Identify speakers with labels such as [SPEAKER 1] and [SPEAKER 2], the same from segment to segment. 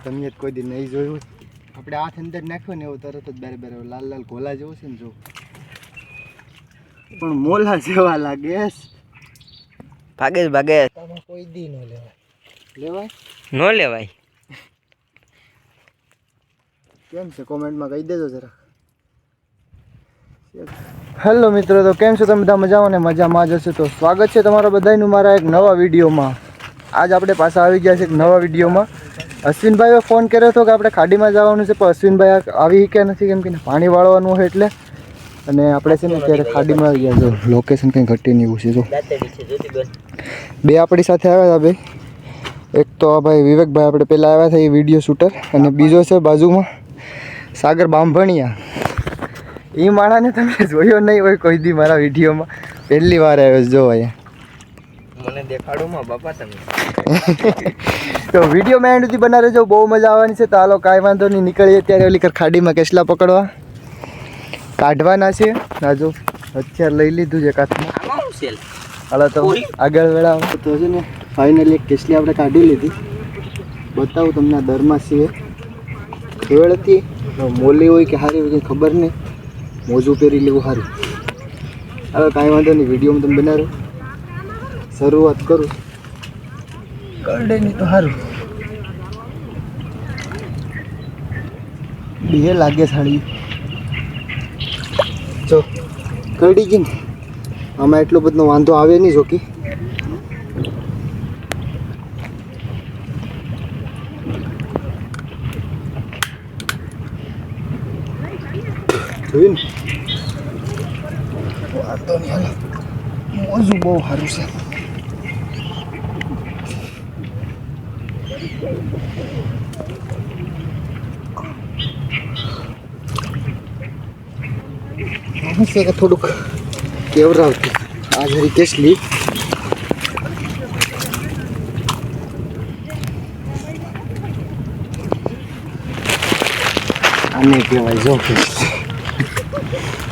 [SPEAKER 1] તમે કોઈ દી નહીં જોયું. આપણે હાથ અંદર નાખ્યો ને એવું તરત જ બારે બારે લાલ લાલ ઘોલા જેવું છે ને જો, પણ મોલા જેવા લાગે.
[SPEAKER 2] ભાગે ભાગે
[SPEAKER 1] કોઈ દી ન લેવાય. લેવાય
[SPEAKER 2] ન લેવાય.
[SPEAKER 1] કેમ છે કોમેન્ટમાં કહી દેજો જરા. હેલો મિત્રો, તો કેમ છો તમે બધા? મજામાં ને મજામાં જ હશે. તો સ્વાગત છે તમારા બધાનું મારા એક નવા વિડીયોમાં. આજ આપણે પાછા આવી ગયા છે એક નવા વિડીયોમાં. અશ્વિનભાઈએ ફોન કર્યો હતો કે આપણે ખાડીમાં જવાનું છે, પણ અશ્વિનભાઈ આવી કે નથી, કેમ કે પાણી વાળવાનું હોય એટલે. અને આપણે છે ને અત્યારે ખાડીમાં આવી ગયા. જો લોકેશન કંઈ ઘટી નહીં એવું છે. જો બે આપણી સાથે આવ્યા હતા. બે એક તો આ ભાઈ વિવેકભાઈ આપણે પહેલાં આવ્યા હતા, એ વિડીયો શૂટર, અને બીજો છે બાજુમાં સાગર બાંભણિયા. એ માણાને તમે જોયો નહીં હોય કોઈ દી મારા વિડીયોમાં, પહેલી વાર આવ્યો જો અહીંયા.
[SPEAKER 2] મને દેખાડો માં બાપા તમે.
[SPEAKER 1] તો વિડીયોમાં એન્ડ સુધી બનાવી રહેજો, બહુ મજા આવવાની છે. તો હાલો કાંઈ વાંધો નહીં, નીકળીએ ત્યારે ઓલી ખાડીમાં કેસલા પકડવા કાઢવાના છે. આ જો હથિયાર લઈ લીધું છે કાથમાં. હાલો તો આગળ વેળાવો. તો છે ને ફાઇનલી એક કેસલી આપણે કાઢી લીધી. બતાવું તમને આ દરમાં છે. કેવળ હતી મોલી હોય કે સારી હોય કંઈ ખબર નહીં. મોજું પહેરી લેવું સારું. હવે કાંઈ વાંધો નહીં, વિડીયોમાં તમે બનાવો. શરૂઆત કરું. કરડે નહીં તો સારું. બે લાગે સાડી. જો કરડી ગઈ ને, આમાં એટલો બધો વાંધો આવે નહીં. જોકી જોયું ને, વાંધો નહીં. હાલ મોજું બહુ સારું છે. છે કે થોડુંક કેવરાવતું આ જરી કેસલી. આને કહેવાય જો કેસલી.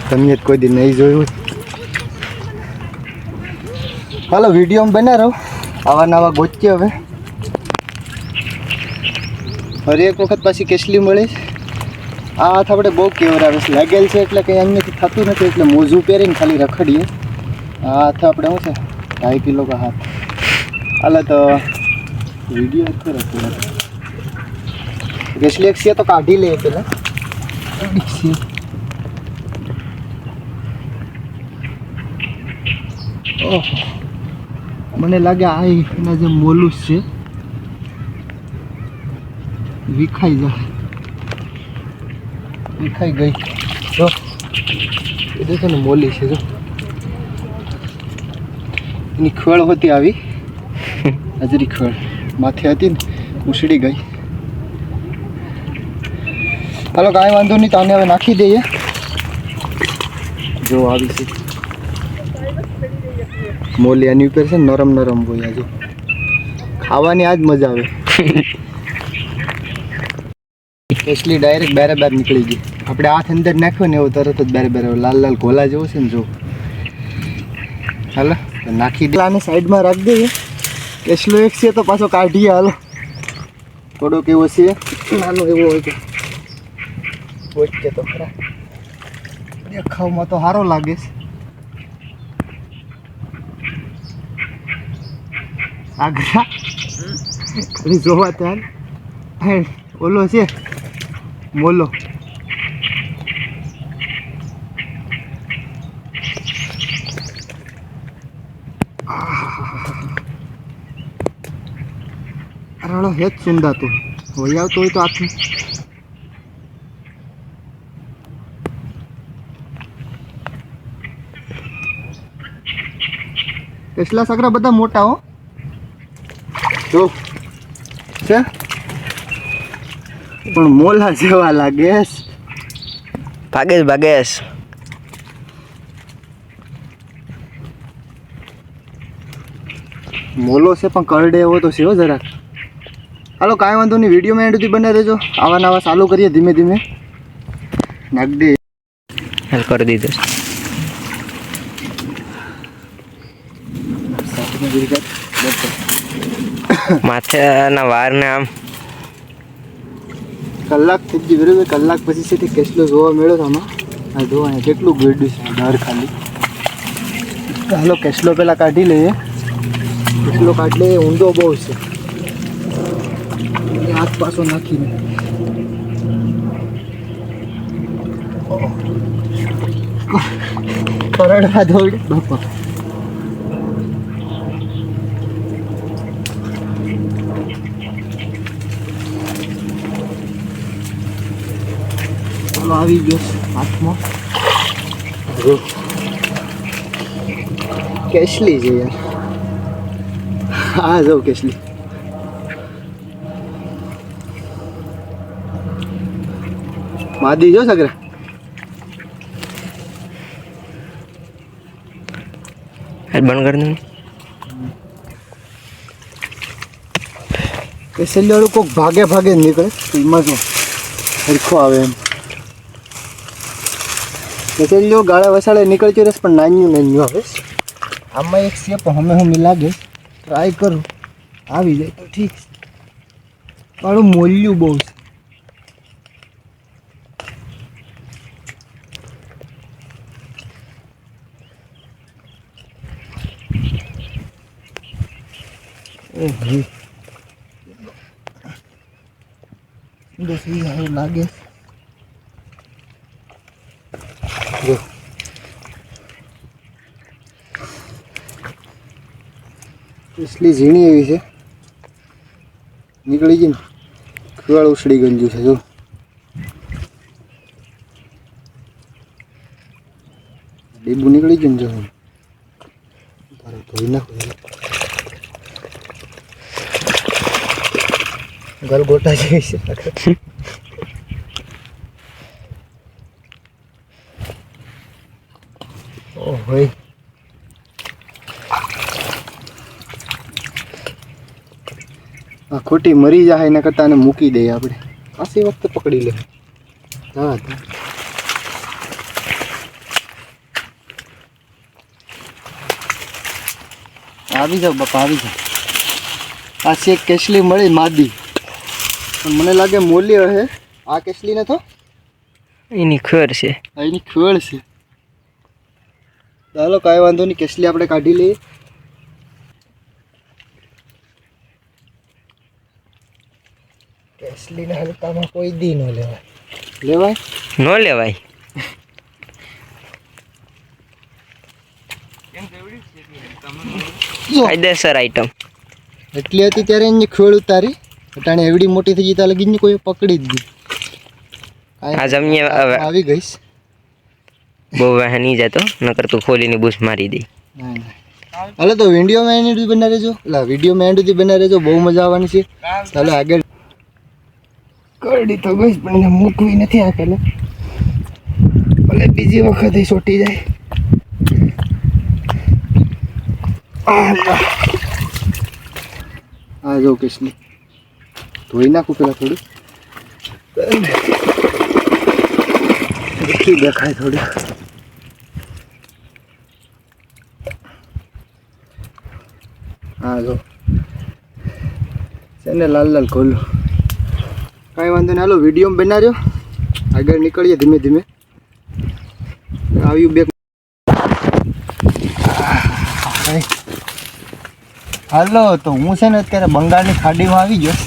[SPEAKER 1] તમે કોઈ દી નહીં જોયું. હાલો વિડીયોમાં બના રહો, આવા નવા ગોચીએ. હવે ફરી એક વખત પાછી કેસલી મળે. આ હાથ આપણે બહુ કેવરાવે છે, લાગેલ છે એટલે કંઈ અહીંયાથી થતું નથી, એટલે મોજું પહેરીને ખાલી રખડીએ. આ હાથ આપણે શું છે 2.5 કિલો કા હાથ. હાલ તો વિડીયો કરો. કેસલી એક છે તો કાઢી લઈએ પેલા. ઓહો, મને લાગે આ એના જે મોલું છે વિખાઈ જાય. વિખાઈ ગઈ. જો એ દેખો ને મોલી છે. જો એની ખળ હોતી આવી હાજરી ખળ માથે હતી ને ઉછળી ગઈ. હાલો કાંઈ વાંધો નહીં, તો આને હવે નાખી દઈએ. જો આવી છે મોલી. આની ઉપર છે નરમ નરમ હોય. જો ખાવાની આજ મજા આવે. કેસલી ડાયરેક્ટ બારે બાર નીકળી ગઈ. આપણે હાથ અંદર નાખ્યો ને એવું તરત જ બારે બારે લાલ લાલ ઘોલા જેવું છે ને જો. હાલો નાખી દે. આને સાઈડમાં રાખી દઈએ. કેસલો એક છે તો પાછો કાઢીએ. હાલો થોડોક એવો છે નાનો એવો હોય કે ઓકે તો ખરા. દેખાવમાં તો સારો લાગે છે. આગ્રા ખાલી જોવા ત્યાં ઓલો છે મોલો. રાળો હેજ સુંદાતો હોય આવતો હોય તો હાથમાં. કેસલા સાકરા બધા મોટા હો. જો છે પણ મોલા જેવા લાગે.
[SPEAKER 2] ભાગે ભાગે
[SPEAKER 1] મોલો છે પણ કરડે એવો તો છે હો જરાક. હાલો કાંઈ વાંધો નહીં, વિડીયોમાં એન્ડ સુધી બને રહેજો. આવા નવા ચાલુ કરીએ ધીમે ધીમે. નાખ દે.
[SPEAKER 2] કરી દીધું. માથાના વારને આમ
[SPEAKER 1] કલાક થઈ ગઈ બરાબર. કલાક પછી છે તે કેટલો જોવા મળ્યો આમાં. આ જો અહીંયા કેટલું ગોડ્યું છે દર ખાલી. ચાલો કેસલો પેલા કાઢી લઈએ. કેસલો કાઢી લઈએ, ઊંડો બહુ છે. હાથ પાછો નાખીને કરડવા દોડ બાપા. ચાલો આવી ગયો હાથમાં. જો કેસલી છે યાર. હા જો કેસલી. માદી જો સગરા.
[SPEAKER 2] બંધ કરી દઉં.
[SPEAKER 1] કેસલી વાળું કોઈક ભાગે ભાગે નીકળે. એમાં જો સરખો આવે એમ. કેસલીઓ ગાળા વસાડે નીકળતી રહેશે પણ નાન્યું આવે. આમાં એક છે પણ હમે લાગે. ટ્રાય કરું, આવી જાય તો ઠીક. મારું મોલ્યું બહુ છે. લાગે જો એટલી ઝીણી એવી છે. નીકળી ગઈ ને ખુવાળ ઉછળી ગંજુ છે. જો ડીબું નીકળી ગયું ને. જો ધોઈ નાખું. ગલગોટા જેવી છે. ઓ ભાઈ આ ખોટી મરી જાય એના કરતા એને મૂકી દઈએ આપણે. ખાસી વખતે પકડી લે. હા આવી જાવ બાપા, આવી જાવ. પાછી એક કેસલી મળી માદી, પણ મને લાગે મોલી હશે. આ કેસલી ને તો
[SPEAKER 2] એની ખબર છે.
[SPEAKER 1] એની ખબર છે. ચાલો કાંઈ વાંધો નહીં, કેસલી આપણે કાઢી લઈએ. કેસલીને હલકામાં કોઈ દી ન લેવાય. લેવાય
[SPEAKER 2] ન લેવાય. કાયદેસર આઈટમ.
[SPEAKER 1] એટલી હતી ત્યારે એની ખોળ ઉતારી. અટાણે એવડી મોટી થઈ ગઈ ત્યાં લગીને કોઈ પકડી જ દી.
[SPEAKER 2] આ જમીએ
[SPEAKER 1] આવી ગઈશ.
[SPEAKER 2] બહુ વહેન નહીં જતો, નકર તું ખોલીને બૂસ મારી દે.
[SPEAKER 1] હાલો તો વિડીયોમાં એન્ડ સુધી બના રહેજો. વિડીયોમાં એન્ડ સુધી બના રહેજો, બહુ મજા આવવાની છે. ચાલો આગળ. કરડી તો ગઈ પણ એને મૂકવી નથી આ પેલા. ભલે બીજી વખત સોટી જાય. હા જો કેસલી ધોઈ નાખું પેલા થોડું. દેખાય થોડું. હા જો છે ને લાલ લાલ ખોલું. કાંઈ વાંધો નહીં. હાલો વિડીયો બનાવ્યો, આગળ નીકળીએ ધીમે ધીમે. આવ્યું બે. હાલો તો હું છે ને અત્યારે બંગાળની ખાડીમાં આવી ગયો.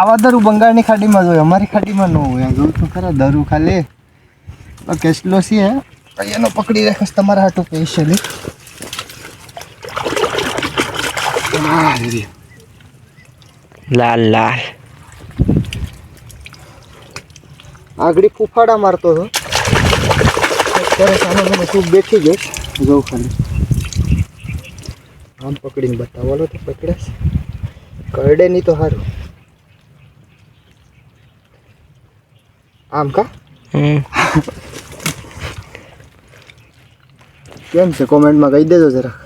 [SPEAKER 1] આવા દરું બંગાળની ખાડીમાં જોઈએ, અમારી ખાડીમાં ન હોય. જોઉં છું ખરા દરું ખાલી. કેસલો છે એનો પકડી રાખીશ તમારા હાટું સ્પેશિયલી.
[SPEAKER 2] લાલ લાલ
[SPEAKER 1] આગળ ફૂફાડા મારતો હતો. અત્યારે સામે મને ખૂબ બેઠી ગઈ. જોઉં ખાલી આમ પકડીને બતાવો તો પકડાશ. કરડે નહીં તો સારું. આમ કા કેમ છે કોમેન્ટમાં કહી દેજો જરા.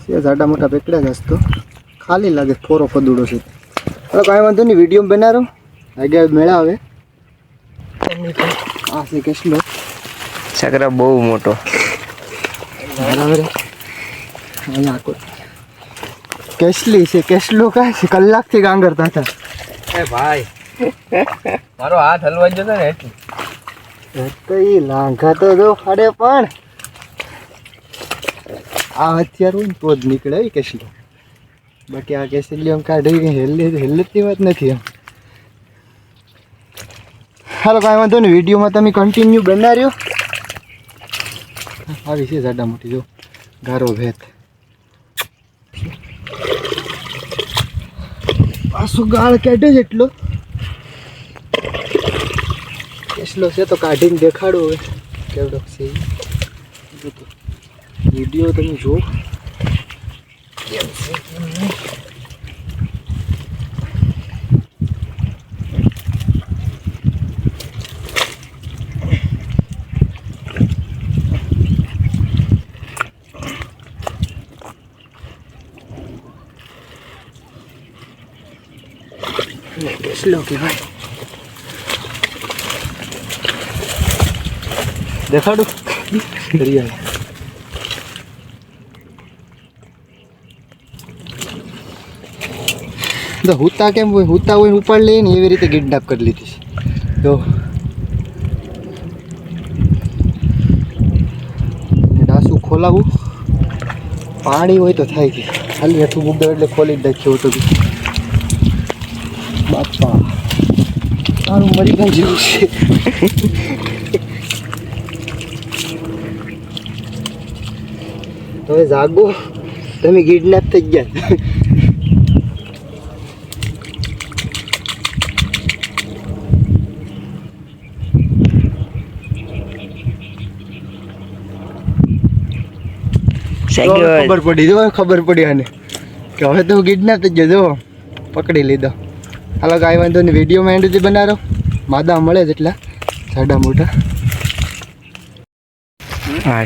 [SPEAKER 1] ઝાટા મોટા પકડ્યા જ તો ખાલી લાગે. ફોરો ફદુડો છે. હવે કાંઈ વાંધો નહીં, વિડીયો બનાવો. આગળ મેળા આવે. આ છે કેસલો.
[SPEAKER 2] સકરા બહુ મોટો.
[SPEAKER 1] બરાબર. અહીંયા કેસલી છે. કેસલો કાંઈ છે કલાકથી કામ કરતા હતા.
[SPEAKER 3] એ ભાઈ મારો હાથ હલવાઈ જતો ને એટલે
[SPEAKER 1] તો એ લાંઘા તો જો ફાડે પણ આ હથિયાર હોય ને તો જ નીકળે એ કેસલો. બાકી આ કેસલી આમ કાઢી હેલ્લતની વાત નથી એમ. હાલો કાંઈ વાંધો નહીં, વિડીયોમાં તમે કન્ટિન્યુ બનાવ્યો. આવી છે જાડા મોટી જો ગારો ભેત. પાછું ગાળ કાઢ્યો છે એટલો કેસલો છે તો કાઢીને દેખાડો હવે કેવડો છે વિડીયો તમે જુઓ. કેસલો કે ભાઈ દેખાડું દરિયા તો હુતા કેમ હોય, હુતા હોય ઉપાડ લઈએ ને એવી રીતે કિડનેપ કરી લીધી છે. તો ડાસું ખોલાવું પાણી હોય તો થાય છે ખાલી હેઠું બુડો એટલે ખોલી જ નાખ્યું હતું. બાપા તારું મરી ગયું જેવું છે. હવે જાગો તમે કિડનેપ થઈ ગયા. ખબર પડી જો ખબર પડી આને કે હવે તો કિડનેપ થઈ ગયો. જો પકડી લીધો. હાલો કાંઈ વાંધો નહીં, વિડીયોમાં એન્ડ સુધી બનાવો. માદા મળે જ એટલા જાડા મોટા.
[SPEAKER 2] હા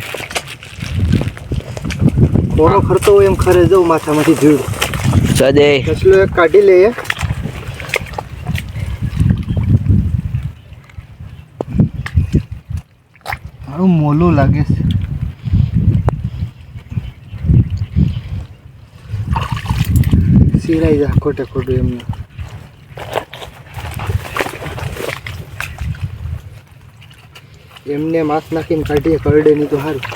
[SPEAKER 1] કોનો ખરતો હોય એમ ખરે જવું માથામાંથી ધૂળ.
[SPEAKER 2] સદે
[SPEAKER 1] કસલો એક કાઢી લઈએ. મારું મોલું લાગે છે. સિરાઈ જા ખોટે ખોટું એમને. એમને માસ નાખીને કાઢીએ કરડે નહીં તો સારું.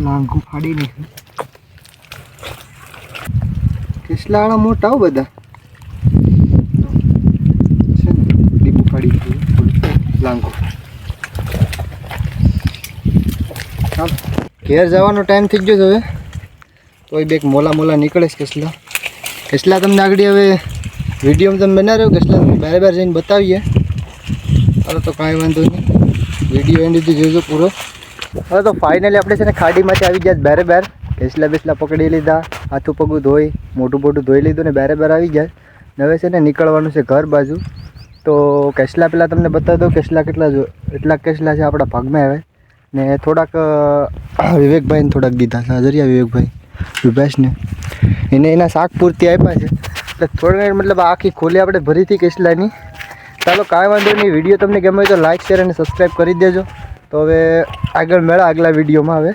[SPEAKER 1] લાંગુ ફાડી નહીં. કેસલાવાળા મોટા હો બધા છે ને. ડીબું ફાડી દીધું લાંગુ. ચાલ ઘેર જવાનો ટાઈમ થઈ ગયો છે હવે. તોય બેક મોલા નીકળે છે કેસલા. કેસલા તમને આગળ હવે વિડીયોમાં તમે બનાવ્યો કેસલા તમે બારે જઈને બતાવીએ. ચાલો તો કાંઈ વાંધો નહીં, વિડીયો એન્ડ સુધી જોજો પૂરો. હવે તો ફાઇનલી આપણે છે ને ખાડીમાંથી આવી ગયા બારે. કેસલા બેસલા પકડી લીધા, હાથું પગું ધોઈ મોટું મોટું ધોઈ લીધું ને બારે આવી ગયા. હવે છે ને નીકળવાનું છે ઘર બાજુ. તો કેસલા પહેલાં તમને બતાવી દઉં કેસલા એટલા કેસલા છે આપણા ભાગમાં આવે ને. થોડાક વિવેકભાઈને થોડાક દીધા છે હાજરિયા વિવેકભાઈ વિભાસને. એને એના શાક પૂરતી આપ્યા છે એટલે થોડા મતલબ આખી ખોલી આપણે ભરી હતી કેસલાની. ચાલો કાંઈ વાંધો નહીં, વિડીયો તમને ગમે તો લાઇક શેર અને સબસ્ક્રાઈબ કરી દેજો. તો હવે આગળ મળ્યા આગલા વિડીયોમાં હવે.